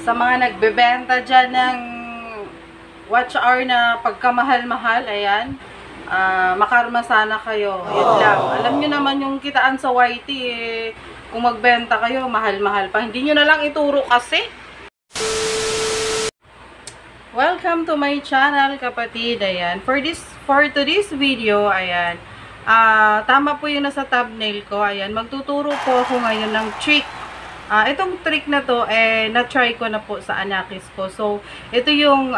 Sa mga nagbebenta dyan ng watch hour na pagkamahal-mahal, ayan, makarma sana kayo. Yun lang. Alam nyo naman yung kitaan sa YT, eh, kung magbenta kayo, mahal-mahal pa. Hindi nyo na lang ituro kasi. Welcome to my channel, kapatid. Ayan. For today's video, ayan, tama po yung nasa thumbnail ko. Ayan, magtuturo po ako ngayon ng trick. Itong trick na to, na-try ko na po sa anakis ko. So, ito yung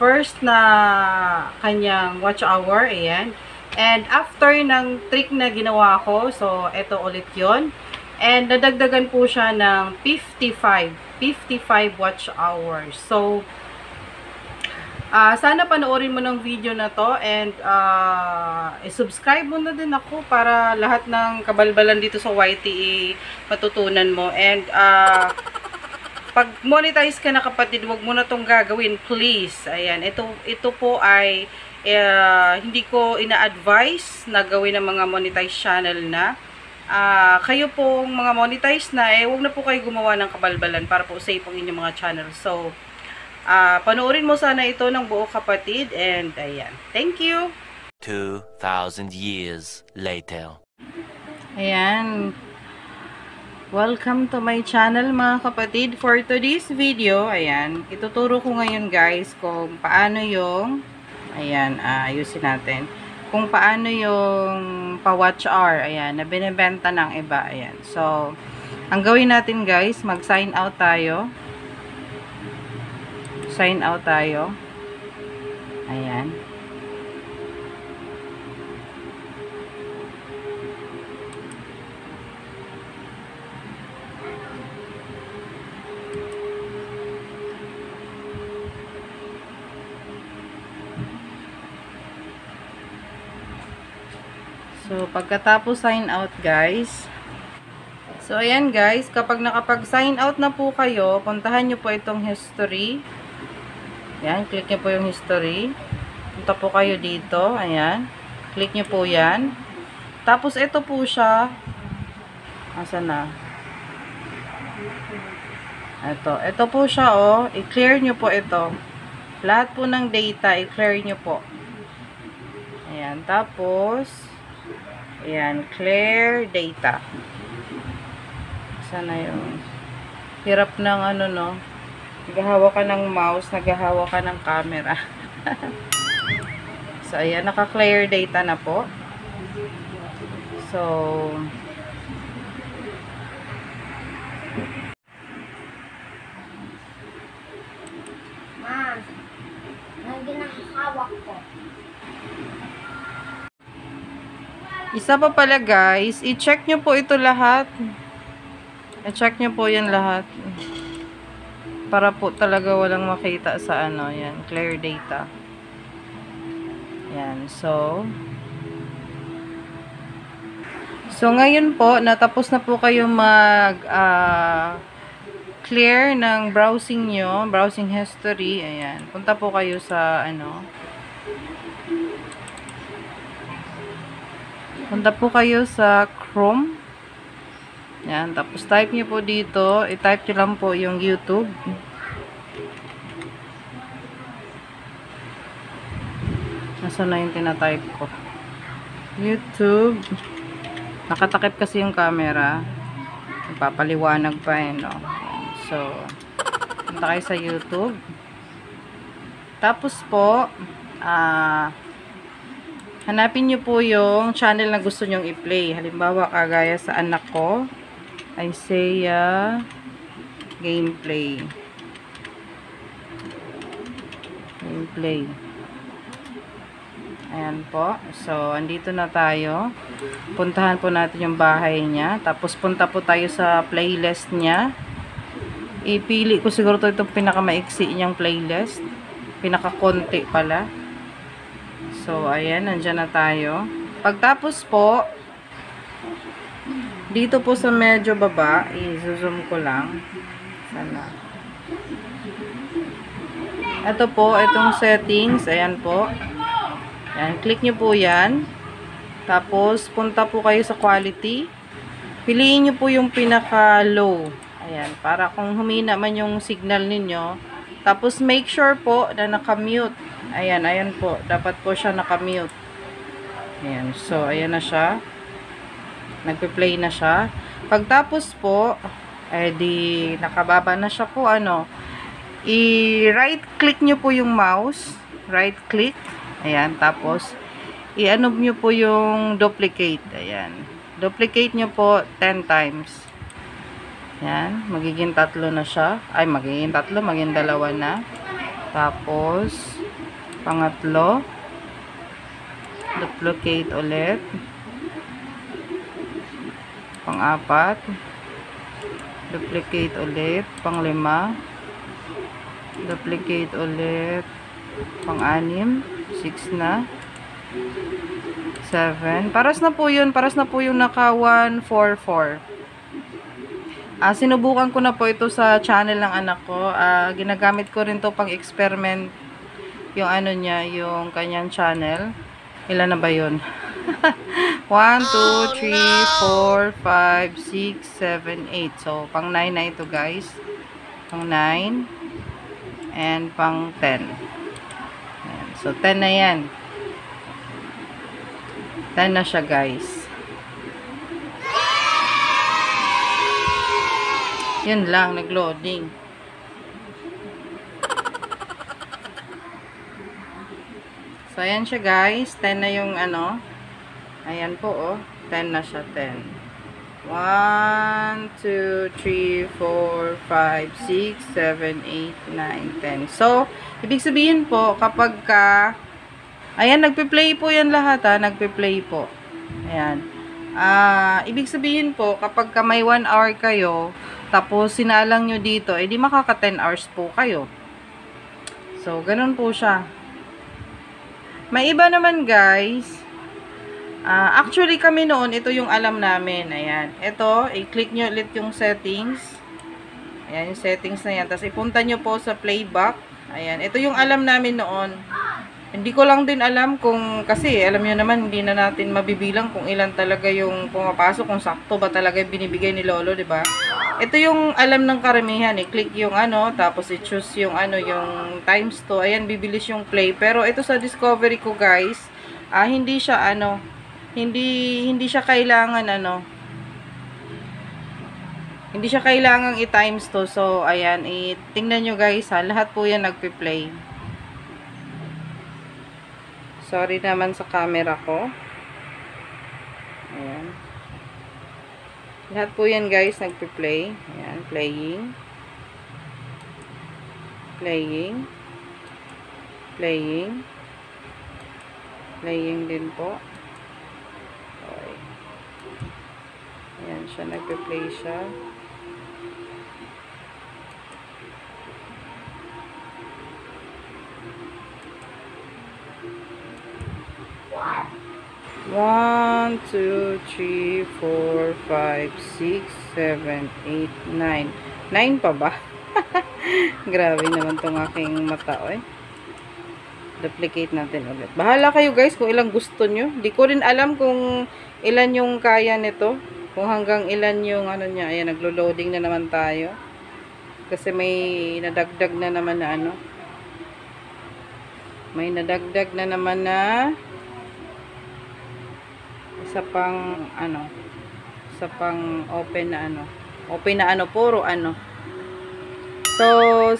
first na kanyang watch hour. Ayan. And after ng trick na ginawa ko, so, ito ulit yon. And nadagdagan po siya ng 55 watch hours. So, sana panoorin mo ng video na to and subscribe mo na din ako para lahat ng kabalbalan dito sa YT matutunan mo. And pag monetize ka na, kapatid, wag mo na tong gagawin, please. Ayan, ito po ay hindi ko ina-advise na gawin ng mga monetized channel na. Kayo pong mga monetized na, wag na po kayo gumawa ng kabalbalan para po safe ang inyong mga channel. So, panoorin mo sana ito ng buo, kapatid, and ayan. Thank you. 2,000 years later. Ayan. Welcome to my channel, mga kapatid. For today's video, ayan, ituturo ko ngayon, guys, kung paano yung, ayan, ayusin natin. Kung paano yung pa-watch hour, ayan, na binibenta ng iba, ayan. So, ang gawin natin, guys, mag-sign out tayo. Sign out tayo. Ayan. So, pagkatapos sign out, guys. So, ayan, guys. Kapag nakapag-sign out na po kayo, puntahan nyo po itong history. Ayan, click nyo po yung history. Punta po kayo dito. Ayan. Click nyo po yan. Tapos, ito po siya. Asan na? Ito po siya, oh. I-clear nyo po ito. Lahat po ng data, i-clear nyo po. Ayan. Tapos, ayan, clear data. Sana yung hirap ng ano, no? Naghahawa ka ng mouse, naghahawa ka ng camera. So, ayan, naka-clear data na po. So, Ma'am, ginahawak ko. isa pa pala, guys, i-check nyo po ito lahat. I-check nyo po yan lahat. Para po talaga walang makita sa ano, yan, clear data. Yan, so ngayon po, natapos na po kayo mag clear ng browsing nyo, browsing history. Ayan, punta po kayo sa ano, punta po kayo sa Chrome. Yan, tapos type nyo po dito, i-type nyo lang po yung YouTube. Nasaan na yung tinatype ko? YouTube. Nakatakip kasi yung camera. Nagpapaliwanag pa no? So, punta kayo sa YouTube. Tapos po, hanapin nyo po yung channel na gusto nyong i-play. Halimbawa, kagaya sa anak ko, Isaiah Gameplay. Ayan po. So, andito na tayo. Puntahan po natin yung bahay niya. Tapos, punta po tayo sa playlist niya. Ipili ko siguro itong pinakamaiksi niyang playlist. Pinakakonti pala. So, ayan. Nandyan na tayo. Pagtapos po, dito po sa medyo baba, i-zoom ko lang. Sana. Ito po, itong settings. Ayan po. Ayan, click nyo po yan. Tapos, punta po kayo sa quality. Piliin nyo po yung pinaka-low. Ayan, para kung humina man yung signal ninyo. Tapos make sure po na naka-mute. Ayan, ayan po. Dapat po siya naka-mute. Ayan, so ayan na siya. Nagpe-play na siya. Pagtapos po, di nakababa na siya po, i-right click nyo po yung mouse. Right click. Ayan, tapos i-ano nyo po yung duplicate. Ayan. Duplicate nyo po 10 times. Ayan, magiging 3 na siya. Ay, magiging 3, magiging 2 na. Tapos, pangatlo, duplicate ulit. Pang-4, duplicate ulit. Pang-5, duplicate ulit. Pang-6, 6 na. 7. Paras na po yun. Paras na po yung naka 1, 4, 4. Sinubukan ko na po ito sa channel ng anak ko. Ginagamit ko rin to pang experiment yung niya, yung kanyang channel. Ilan na ba yun? 1, 2, 3, 4, 5, 6, 7, 8. So, pang 9 na ito guys. Pang 9 and pang 10. Ayan. So, 10 na yan. 10 na siya guys. Yan lang, nag-loading. So, ayan siya guys. 10 na yung Ayan po, oh. 10 na siya, 10. 1, 2, 3, 4, 5, 6, 7, 8, 9, 10. So, ibig sabihin po, kapag ayan, nagpe-play po yan lahat, nagpe-play po. Ayan. Ibig sabihin po, kapag may 1 hour kayo, tapos sinalang nyo dito, di makaka 10 hours po kayo. So, ganun po siya. May iba naman guys. Actually kami noon, ito yung alam namin. Ayan. Ito, i-click nyo ulit yung settings. Ayan, yung settings na yan. Tapos ipunta nyo po sa playback. Ayan. Ito yung alam namin noon. Hindi ko lang din alam kung, kasi alam nyo naman, hindi na natin mabibilang kung ilan talaga yung pumapasok, kung sakto ba talaga yung binibigay ni Lolo, diba? Ito yung alam ng karamihan, click yung tapos i-choose yung yung times 2, ayan, bibilis yung play. Pero ito sa Discovery ko guys, hindi siya hindi siya kailangan hindi siya kailangang i-times 2. So, ayan, tingnan nyo guys lahat po yan nagpe-play. Sorry naman sa camera ko. Ayan. Lahat po yan guys nagpe-play. Ayan, playing. Playing. Playing. Playing din po. Okay. Ayan siya, nagpe-play siya. One, 2, 3, 4, 5, 6, 7, 8, 9. 9 pa ba? Grabe naman tong aking mata, Duplicate natin ulit. Bahala kayo guys kung ilang gusto nyo. Di ko rin alam kung ilan yung kaya nito. Kung hanggang ilan yung niya. Ayan, naglo-loading na naman tayo. Kasi may nadagdag na naman na May nadagdag na naman na isa pang isa pang open na open na puro So,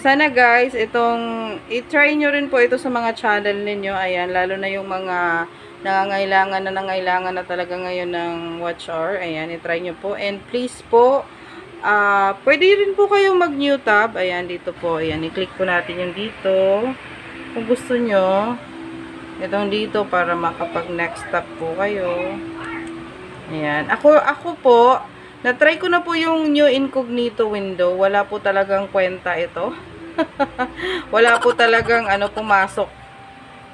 sana guys, i-try nyo rin po ito sa mga channel ninyo. Ayan, lalo na yung mga nangangailangan na talaga ngayon ng watch hour. Ayan, i-try nyo po. And please po, pwede rin po kayo mag-new tab. Ayan, dito po. Ayan, i-click po natin yung dito. Kung gusto nyo, itong dito para makapag next tab po kayo. Ayan. Ako po, na-try ko na po yung new incognito window. Wala po talagang kwenta ito. Wala po talagang pumasok.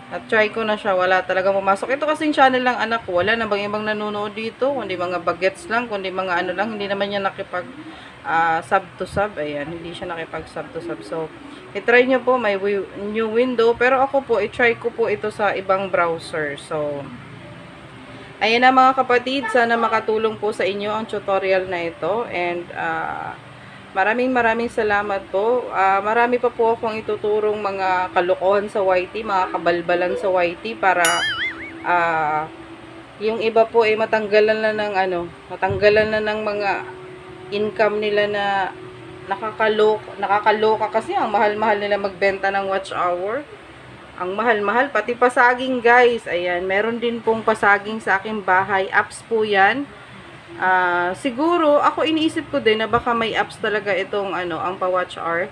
At-try ko na siya. Wala talagang pumasok. Ito kasing channel lang anak ko. Wala na bang ibang nanonood dito. Kundi mga bagets lang. Kundi mga lang. Hindi naman niya nakipag sub to sub. Ayan. Hindi siya nakipag sub to sub. So, i-try nyo po. May new window. Pero ako po, i-try ko po ito sa ibang browser. So, ayan na mga kapatid, sana makatulong po sa inyo ang tutorial na ito. And Maraming salamat po. Marami pa po akong ituturong mga kalokohan sa YT, mga kabalbalan sa YT para yung iba po ay matanggalan na ng matanggalan na ng mga income nila na nakakaloka kasi ang mahal-mahal nila magbenta ng watch hour. Ang mahal-mahal, pati pasaging guys. Ayan, meron din pong pasaging sa aking bahay. Apps po yan. Siguro, ako iniisip ko din na baka may apps talaga itong ang pa-watch hour.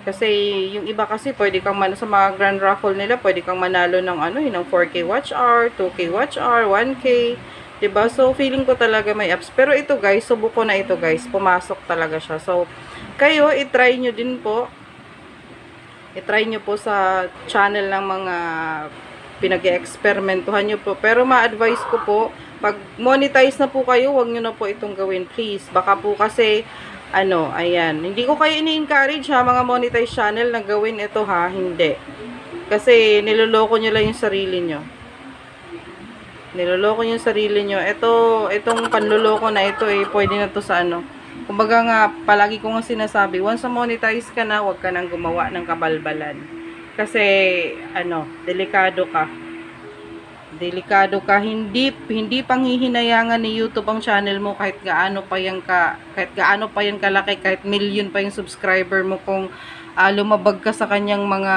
Kasi yung iba kasi pwede kang sa mga grand raffle nila, pwede kang manalo ng ng 4K watch hour, 2K watch hour, 1K. 'Di ba? So feeling ko talaga may apps. Pero ito guys, subuko na ito guys. Pumasok talaga siya. So kayo i-try nyo din po. I-try nyo po sa channel ng mga pinag-experimentuhan nyo po. Pero ma-advise ko po, pag monetize na po kayo, huwag nyo na po itong gawin, please. Baka po kasi, ayan. Hindi ko kayo ini-encourage ha, mga monetize channel na gawin ito ha. Hindi. Kasi niloloko nyo lang yung sarili nyo. Niloloko nyo yung sarili nyo. Itong panloloko na ito pwede na to sa Kumbaga nga, palagi ko nga sinasabi, once monetize ka na, huwag ka nang gumawa ng kabalbalan. Kasi, delikado ka. Delikado ka. Hindi panghihinayangan ni YouTube ang channel mo kahit gaano pa yan kalaki, kahit million pa yung subscriber mo kung lumabag ka sa kanyang mga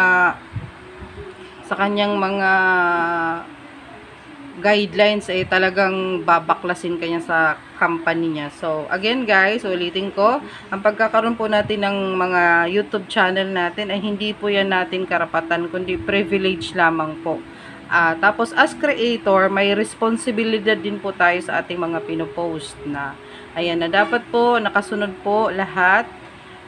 guidelines talagang babaklasin kanya sa company niya. So, again guys, ulitin ko, ang pagkakaroon po natin ng mga YouTube channel natin ay hindi po yan natin karapatan, kundi privilege lamang po. Tapos, as creator, may responsibilidad din po tayo sa ating mga pinopost na, ayan, na dapat po nakasunod po lahat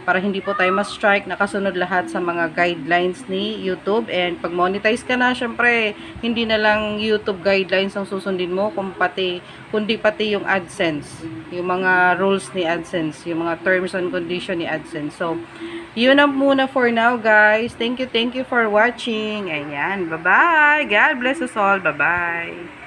para hindi po tayo ma-strike, nakasunod lahat sa mga guidelines ni YouTube. And pag monetize ka na, syempre, hindi na lang YouTube guidelines ang susundin mo, kundi pati yung AdSense, yung mga rules ni AdSense, yung mga terms and condition ni AdSense. So, yun na muna for now, guys. Thank you for watching. Ayan, bye-bye. God bless us all. Bye-bye.